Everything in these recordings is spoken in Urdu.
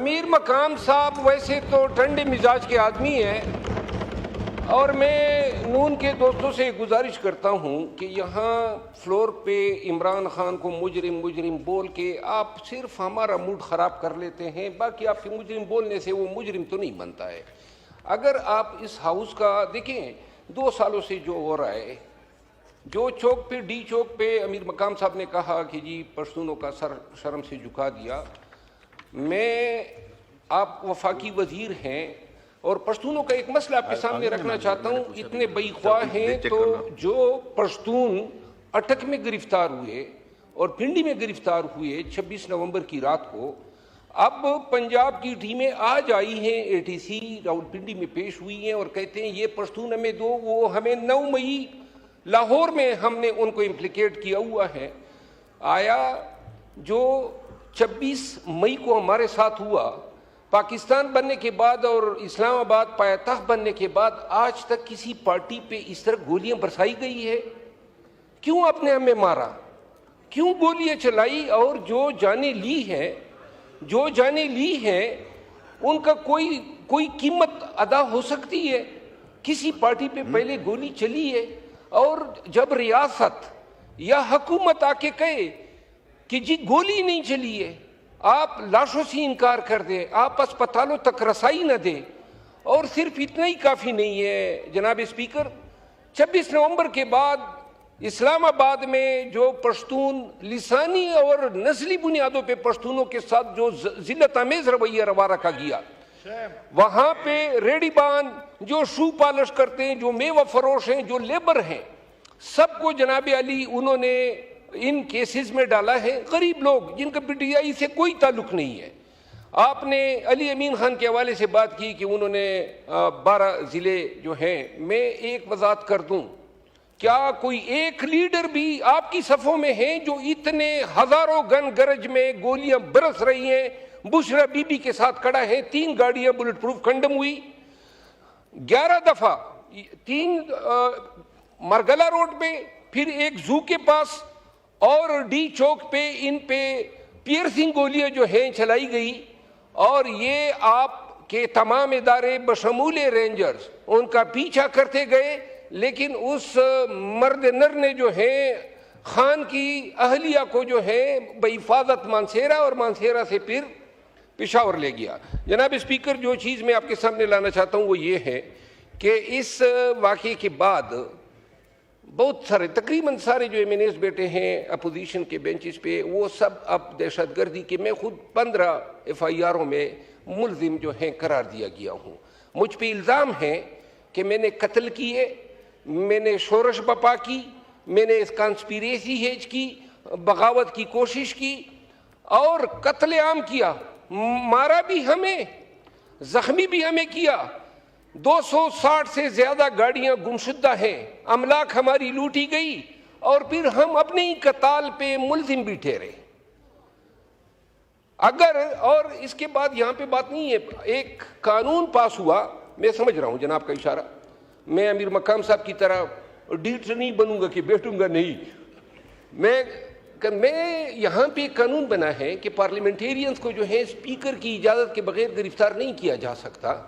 امیر مقام صاحب ویسے تو ٹھنڈے مزاج کے آدمی ہیں، اور میں نون کے دوستوں سے گزارش کرتا ہوں کہ یہاں فلور پہ عمران خان کو مجرم مجرم بول کے آپ صرف ہمارا موڈ خراب کر لیتے ہیں، باقی آپ کے مجرم بولنے سے وہ مجرم تو نہیں بنتا ہے۔ اگر آپ اس ہاؤس کا دیکھیں 2 سالوں سے جو ہو رہا ہے، جو چوک پہ ڈی چوک پہ امیر مقام صاحب نے کہا کہ جی پشتونوں کا سر شرم سے جھکا دیا، میں آپ وفاقی وزیر ہیں اور پشتونوں کا ایک مسئلہ آپ کے سامنے رکھنا چاہتا ہوں۔ اتنے بے خواہ ہیں تو جو پشتون اٹک میں گرفتار ہوئے اور پنڈی میں گرفتار ہوئے 26 نومبر کی رات کو، اب پنجاب کی ٹیمیں آج آئی ہیں ATC راولپنڈی میں پیش ہوئی ہیں اور کہتے ہیں یہ پشتون ہمیں دو، وہ ہمیں 9 مئی لاہور میں ہم نے ان کو امپلیکیٹ کیا ہوا ہے۔ آیا جو 26 مئی کو ہمارے ساتھ ہوا، پاکستان بننے کے بعد اور اسلام آباد پایتخت بننے کے بعد آج تک کسی پارٹی پہ اس طرح گولیاں برسائی گئی ہے؟ کیوں آپ نے ہمیں مارا؟ کیوں گولیاں چلائی؟ اور جو جانیں لی ہیں ان کا کوئی قیمت ادا ہو سکتی ہے؟ کسی پارٹی پہ پہلے گولی چلی ہے، اور جب ریاست یا حکومت آ کے کہے کہ جی گولی نہیں چلی ہے، آپ لاشوں سے انکار کر دیں، آپ اسپتالوں تک رسائی نہ دیں، اور صرف اتنا ہی کافی نہیں ہے جناب اسپیکر۔ 26 نومبر کے بعد اسلام آباد میں جو پشتون لسانی اور نسلی بنیادوں پہ پشتونوں کے ساتھ جو ذلت آمیز رویہ روا رکھا گیا، وہاں پہ ریڈی بان جو شو پالش کرتے ہیں، جو میوہ فروش ہیں، جو لیبر ہیں، سب کو جناب علی انہوں نے ان کیسز میں ڈالا ہے۔ غریب لوگ جن کا PTI سے کوئی تعلق نہیں ہے۔ آپ نے علی امین خان کے حوالے سے بات کی کہ انہوں نے 12 ضلع جو ہیں، میں ایک وضاحت کر دوں، کیا کوئی ایک لیڈر بھی آپ کی صفوں میں ہیں جو اتنے ہزاروں گن گرج میں گولیاں برس رہی ہیں بشرا بی بی کے ساتھ کھڑا ہے؟ 3 گاڑیاں بلٹ پروف کنڈم ہوئی، 11 دفعہ، 3 مرگلہ روڈ پہ، پھر ایک زو کے پاس اور ڈی چوک پہ ان پہ پیئرسنگ گولیاں جو ہیں چلائی گئی، اور یہ آپ کے تمام ادارے بشمول رینجرز ان کا پیچھا کرتے گئے، لیکن اس مرد نر نے جو ہے خان کی اہلیہ کو جو ہے بحفاظت مانسیرا، اور مانسیرا سے پھر پشاور لے گیا۔ جناب اسپیکر، جو چیز میں آپ کے سامنے لانا چاہتا ہوں وہ یہ ہے کہ اس واقعے کے بعد بہت سارے، تقریباً سارے جو MNAs بیٹے ہیں اپوزیشن کے بینچز پہ، وہ سب اب دہشت گردی کے، میں خود 15 FIRوں میں ملزم جو ہیں قرار دیا گیا ہوں۔ مجھ پہ الزام ہے کہ میں نے قتل کیے، میں نے شورش بپا کی، میں نے اس کانسپیریسی ہیج کی، بغاوت کی کوشش کی اور قتل عام کیا، مارا بھی ہمیں، زخمی بھی ہمیں کیا۔ 260 سے زیادہ گاڑیاں گمشدہ ہیں، املاک ہماری لوٹی گئی، اور پھر ہم اپنے ہی قتال پہ ملزم بھی ٹھہرے۔ اگر، اور اس کے بعد یہاں پہ بات نہیں ہے، ایک قانون پاس ہوا، میں سمجھ رہا ہوں جناب کا اشارہ، میں امیر مقام صاحب کی طرح ڈیٹ نہیں بنوں گا کہ بیٹھوں گا نہیں، میں یہاں پہ قانون بنا ہے کہ پارلیمنٹیرینز کو جو ہے اسپیکر کی اجازت کے بغیر گرفتار نہیں کیا جا سکتا۔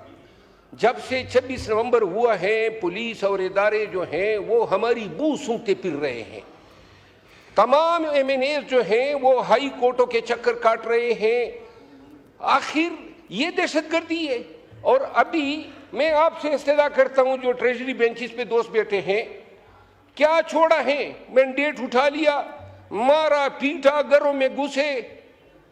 جب سے 26 نومبر ہوا ہے، پولیس اور ادارے جو ہیں وہ ہماری بو سونگتے پھر رہے ہیں۔ تمام MNAs جو ہیں وہ ہائی کورٹوں کے چکر کاٹ رہے ہیں۔ آخر یہ دہشت گردی ہے۔ اور ابھی میں آپ سے استدعا کرتا ہوں، جو ٹریجری بینچز پہ دوست بیٹھے ہیں، کیا چھوڑا ہے؟ مینڈیٹ اٹھا لیا، مارا پیٹا، گھروں میں گھسے۔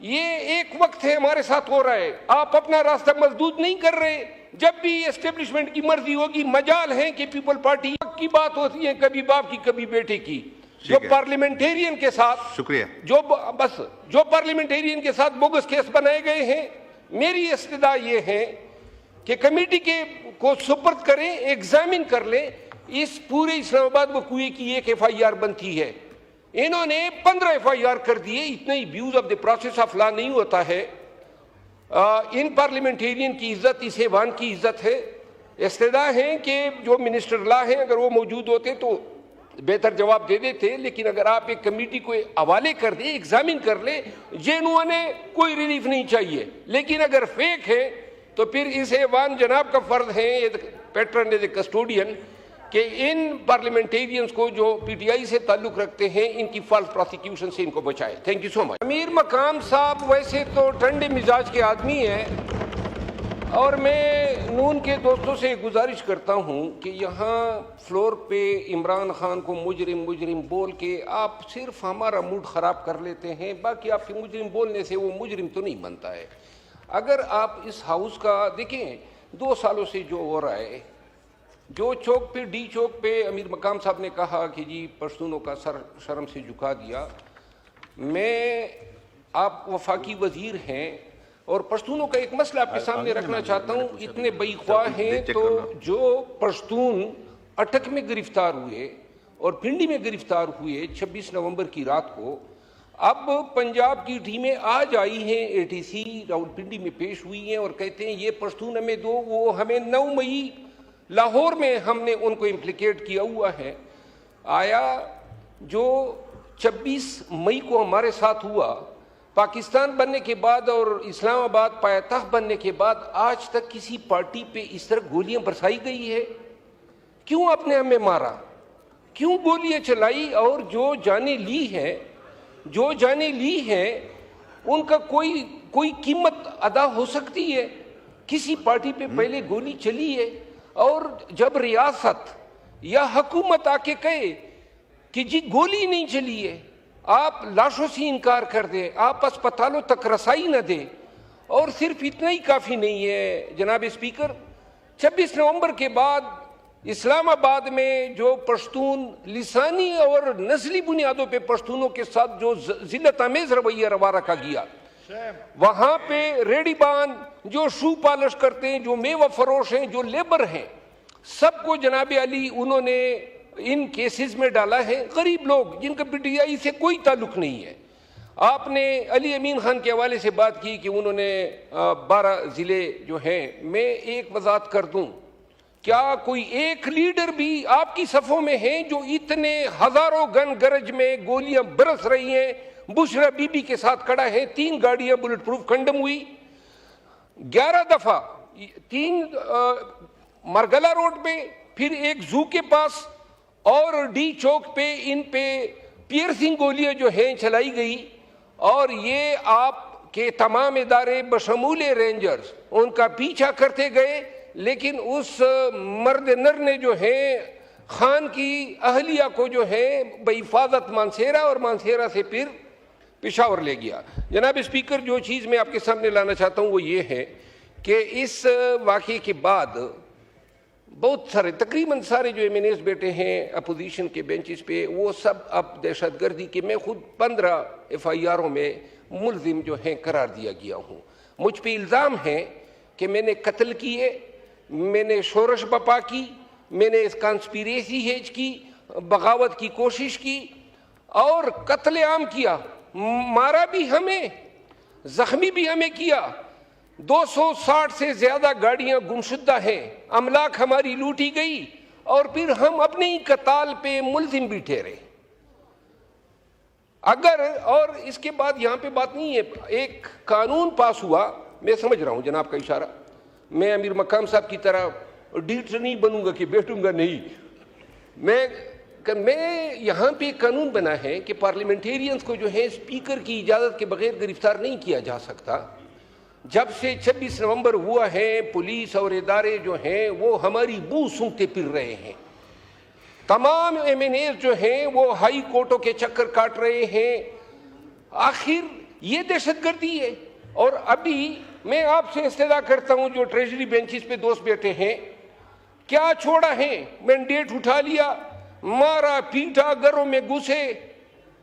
یہ ایک وقت ہے ہمارے ساتھ ہو رہا ہے، آپ اپنا راستہ مسدود نہیں کر رہے۔ جب بھی اسٹیبلشمنٹ کی مرضی ہوگی، مجال ہے کہ پیپل پارٹی کی بات ہوتی ہے، کبھی باپ کی کبھی بیٹے کی، جو پارلیمنٹیرین کے ساتھ، شکریہ، جو پارلیمنٹیرین کے ساتھ بوگس کیس بنائے گئے ہیں، میری استدعا یہ ہے کہ کمیٹی کو سپرد کریں، ایگزامن کر لیں اس پورے اسلام آباد وقوعے کی ایک FIR بنتی ہے۔ انہوں نے 15 FIR کر دیے، اتنا ہی because of the process of law نہیں ہوتا ہے۔ ان پارلیمنٹیرین کی عزت اس ایوان کی عزت ہے۔ استدعا ہے کہ جو منسٹر لا ہیں اگر وہ موجود ہوتے تو بہتر جواب دے دیتے، لیکن اگر آپ ایک کمیٹی کو حوالے کر دیں، ایگزامن کر لیں، جینوئن ہے کوئی ریلیف نہیں چاہیے، لیکن اگر فیک ہے تو پھر اس ایوان جناب کا فرض ہے پیٹرن ایز اے کسٹوڈین کہ ان پارلیمنٹیرینز کو جو پی ٹی آئی سے تعلق رکھتے ہیں ان کی فالس پروسیکیوشن سے ان کو بچائے. تھینک یو سو مچ. امیر مقام صاحب ویسے تو ٹھنڈے مزاج کے آدمی ہیں، اور میں نون کے دوستوں سے گزارش کرتا ہوں کہ یہاں فلور پہ عمران خان کو مجرم مجرم بول کے آپ صرف ہمارا موڈ خراب کر لیتے ہیں، باقی آپ کے مجرم بولنے سے وہ مجرم تو نہیں بنتا ہے. اگر آپ اس ہاؤس کا دیکھیں 2 سالوں سے جو ہو رہا ہے، جو چوک پہ ڈی چوک پہ امیر مقام صاحب نے کہا کہ جی پشتونوں کا سر شرم سے جھکا دیا. میں آپ وفاقی وزیر ہیں اور پشتونوں کا ایک مسئلہ آپ کے سامنے رکھنا چاہتا ہوں. اتنے بے خواہ ہیں تو جو پشتون اٹک میں گرفتار ہوئے اور پنڈی میں گرفتار ہوئے 26 نومبر کی رات کو، اب پنجاب کی ٹیمیں آج آئی ہیں اے ٹی سی راولپنڈی میں پیش ہوئی ہیں اور کہتے ہیں یہ پشتون ہمیں دو. وہ ہمیں 9 مئی لاہور میں ہم نے ان کو امپلیکیٹ کیا ہوا ہے. آیا جو 26 مئی کو ہمارے ساتھ ہوا پاکستان بننے کے بعد اور اسلام آباد پایتخت بننے کے بعد، آج تک کسی پارٹی پہ اس طرح گولیاں برسائی گئی ہے؟ کیوں آپ نے ہمیں مارا؟ کیوں گولیاں چلائی؟ اور جو جانیں لی ہیں ان کا کوئی قیمت ادا ہو سکتی ہے؟ کسی پارٹی پہ پہلے گولی چلی ہے، اور جب ریاست یا حکومت آ کے کہے کہ جی گولی نہیں چلی ہے، آپ لاشوں سے انکار کر دیں، آپ اسپتالوں تک رسائی نہ دیں. اور صرف اتنا ہی کافی نہیں ہے جناب اسپیکر. 26 نومبر کے بعد اسلام آباد میں جو پشتون لسانی اور نسلی بنیادوں پہ پشتونوں کے ساتھ جو ذلت آمیز رویہ روا رکھا گیا، وہاں پہ ریڈی بان جو شو پالش کرتے ہیں، جو میوہ فروش ہیں، جو لیبر ہیں، سب کو جناب علی انہوں نے ان کیسز میں ڈالا ہے. غریب لوگ جن کا پی ٹی آئی سے کوئی تعلق نہیں ہے. آپ نے علی امین خان کے حوالے سے بات کی کہ انہوں نے 12 ضلع جو ہیں. میں ایک وضاحت کر دوں، کیا کوئی ایک لیڈر بھی آپ کی صفوں میں ہیں جو اتنے ہزاروں گن گرج میں گولیاں برس رہی ہیں بشرا بی بی کے ساتھ کھڑا ہے؟ 3 گاڑیاں بلٹ پروف کنڈم ہوئی، 11 دفعہ 3 مرگلا روڈ پہ، پھر ایک زو کے پاس اور ڈی چوک پہ ان پہ پیئرسنگ گولیاں جو ہیں چلائی گئی. اور یہ آپ کے تمام ادارے بشمول رینجرز ان کا پیچھا کرتے گئے، لیکن اس مرد نر نے جو ہے خان کی اہلیہ کو جو ہے بحفاظت مانسیرا اور مانسیرا سے پھر پشاور لے گیا. جناب اسپیکر، جو چیز میں آپ کے سامنے لانا چاہتا ہوں وہ یہ ہے کہ اس واقعے کے بعد بہت سارے تقریباً سارے جو ایم این ایز بیٹے ہیں اپوزیشن کے بینچز پہ، وہ سب اب دہشت گردی کے میں خود 15 ایف آئی آروں میں ملزم جو ہیں قرار دیا گیا ہوں. مجھ پہ الزام ہے کہ میں نے قتل کیے، میں نے شورش بپا کی، میں نے اس کانسپیریسی ہیج کی، بغاوت کی کوشش کی اور قتل عام کیا. مارا بھی ہمیں، زخمی بھی ہمیں کیا. 260 سے زیادہ گاڑیاں گمشدہ ہیں، املاک ہماری لوٹی گئی، اور پھر ہم اپنے ہی قتال پہ ملزم بھی ٹھہرے. اگر اور اس کے بعد یہاں پہ بات نہیں ہے، ایک قانون پاس ہوا، میں سمجھ رہا ہوں جناب کا اشارہ، میں امیر مقام صاحب کی طرح ڈیٹ نہیں بنوں گا کہ بیٹھوں گا نہیں. میں یہاں پہ ایک قانون بنا ہے کہ پارلیمنٹیرینز کو جو ہے اسپیکر کی اجازت کے بغیر گرفتار نہیں کیا جا سکتا. جب سے 26 نومبر ہوا ہے، پولیس اور ادارے جو ہیں وہ ہماری بو سونگتے پھر رہے ہیں. تمام ایم این ایز جو ہیں وہ ہائی کورٹوں کے چکر کاٹ رہے ہیں. آخر یہ دہشت گردی ہے. اور ابھی میں آپ سے استدعا کرتا ہوں جو ٹریجری بینچز پہ دوست بیٹھے ہیں، کیا چھوڑا ہے؟ مینڈیٹ اٹھا لیا، مارا پیٹا، گھروں میں گھسے.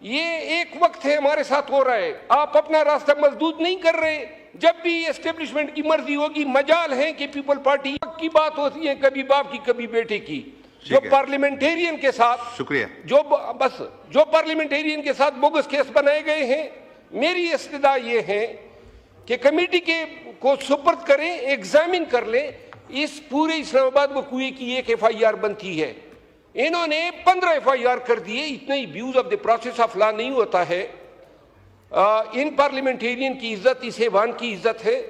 یہ ایک وقت ہے ہمارے ساتھ ہو رہا ہے. آپ اپنا راستہ مسدود نہیں کر رہے. جب بھی اسٹیبلشمنٹ کی مرضی ہوگی، مجال ہے کہ پیپل پارٹی کی بات ہوتی ہے، کبھی باپ کی کبھی بیٹے کی. جو پارلیمنٹیرین کے ساتھ شکریہ جو پارلیمنٹیرین کے ساتھ بوگس کیس بنائے گئے ہیں، میری استدعا یہ ہے کہ کمیٹی کو سپرد کریں، ایگزامن کر لیں. اس پورے اسلام آباد وقوعے کی ایک ایف آئی آر بنتی ہے. انہوں نے 15 FIR کر دیے. اتنا ہی because of the process of law نہیں ہوتا ہے. ان پارلیمنٹیرین کی عزت اس ایوان کی عزت ہے.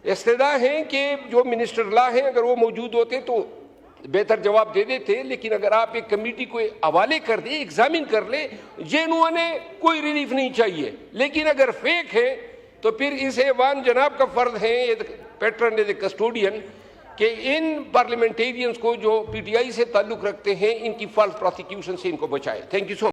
استدعا ہے کہ جو منسٹر لا ہیں اگر وہ موجود ہوتے تو بہتر جواب دے دیتے, لیکن اگر آپ ایک کمیٹی کو حوالے کر دیں, ایگزامن کر لیں, جنہوں نے کوئی ریلیف نہیں چاہیے. لیکن اگر فیک ہے تو پھر اس ایوان جناب کا فرض ہے, پیٹرن ایز اے کسٹوڈین, کہ ان پارلیمنٹیرینز کو جو PTI سے تعلق رکھتے ہیں ان کی فالس پروسیکیوشن سے ان کو بچائے. Thank you so much.